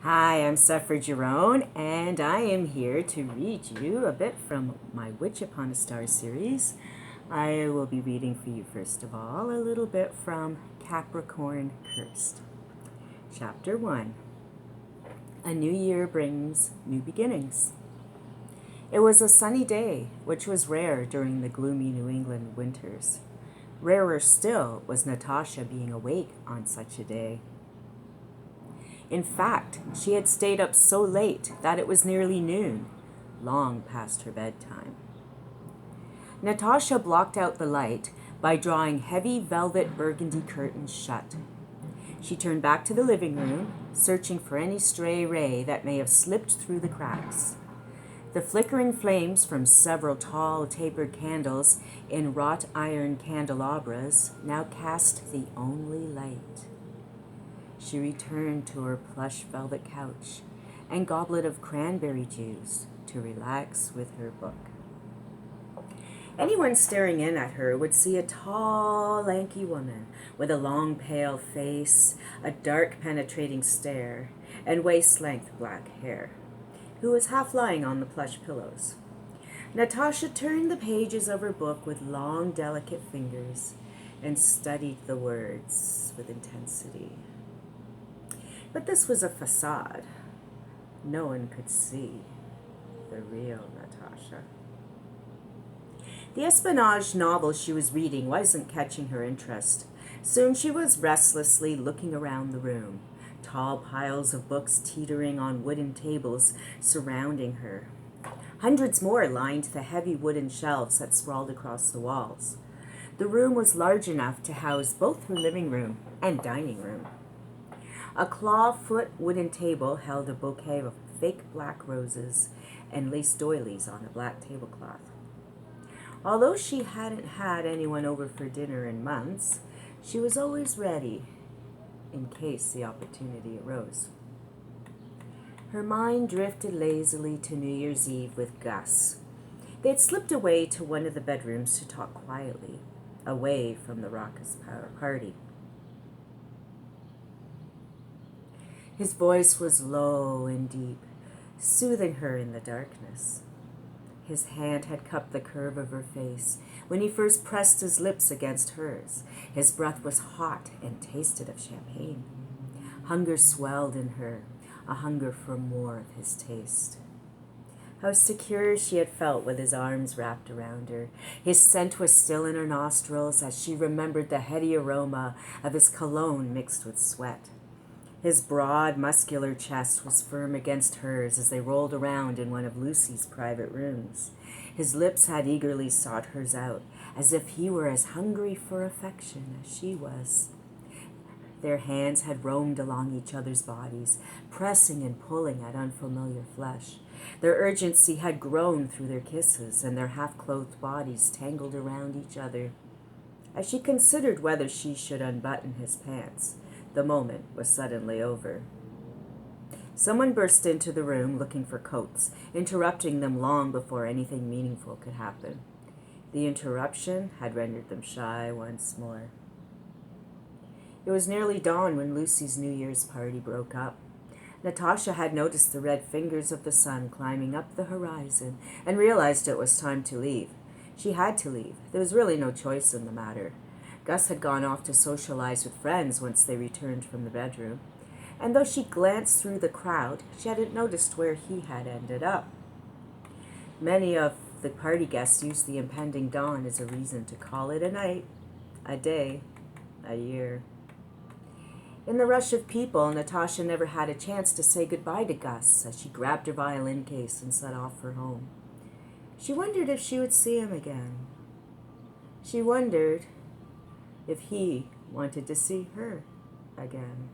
Hi, I'm Sèphera Girón, and I am here to read you a bit from my Witch Upon a Star series. I will be reading for you, first of all, a little bit from Capricorn Cursed. Chapter 1. A new year brings new beginnings. It was a sunny day, which was rare during the gloomy New England winters. Rarer still was Natasha being awake on such a day. In fact, she had stayed up so late that it was nearly noon, long past her bedtime. Natasha blocked out the light by drawing heavy velvet burgundy curtains shut. She turned back to the living room, searching for any stray ray that may have slipped through the cracks. The flickering flames from several tall, tapered candles in wrought iron candelabras now cast the only light. She returned to her plush velvet couch and goblet of cranberry juice to relax with her book. Anyone staring in at her would see a tall, lanky woman with a long, pale face, a dark, penetrating stare, and waist-length black hair, who was half lying on the plush pillows. Natasha turned the pages of her book with long, delicate fingers and studied the words with intensity. But this was a facade. No one could see the real Natasha. The espionage novel she was reading wasn't catching her interest. Soon she was restlessly looking around the room, tall piles of books teetering on wooden tables surrounding her. Hundreds more lined the heavy wooden shelves that sprawled across the walls. The room was large enough to house both her living room and dining room. A claw-foot wooden table held a bouquet of fake black roses and lace doilies on a black tablecloth. Although she hadn't had anyone over for dinner in months, she was always ready in case the opportunity arose. Her mind drifted lazily to New Year's Eve with Gus. They had slipped away to one of the bedrooms to talk quietly, away from the raucous party. His voice was low and deep, soothing her in the darkness. His hand had cupped the curve of her face when he first pressed his lips against hers. His breath was hot and tasted of champagne. Hunger swelled in her, a hunger for more of his taste. How secure she had felt with his arms wrapped around her. His scent was still in her nostrils as she remembered the heady aroma of his cologne mixed with sweat. His broad, muscular chest was firm against hers as they rolled around in one of Lucy's private rooms. His lips had eagerly sought hers out, as if he were as hungry for affection as she was. Their hands had roamed along each other's bodies, pressing and pulling at unfamiliar flesh. Their urgency had grown through their kisses, and their half-clothed bodies tangled around each other. As she considered whether she should unbutton his pants, the moment was suddenly over. Someone burst into the room looking for coats, interrupting them long before anything meaningful could happen. The interruption had rendered them shy once more. It was nearly dawn when Lucy's New Year's party broke up. Natasha had noticed the red fingers of the sun climbing up the horizon and realized it was time to leave. She had to leave. There was really no choice in the matter. Gus had gone off to socialize with friends once they returned from the bedroom, and though she glanced through the crowd, she hadn't noticed where he had ended up. Many of the party guests used the impending dawn as a reason to call it a night, a day, a year. In the rush of people, Natasha never had a chance to say goodbye to Gus as she grabbed her violin case and set off for home. She wondered if she would see him again. She wondered if he wanted to see her again.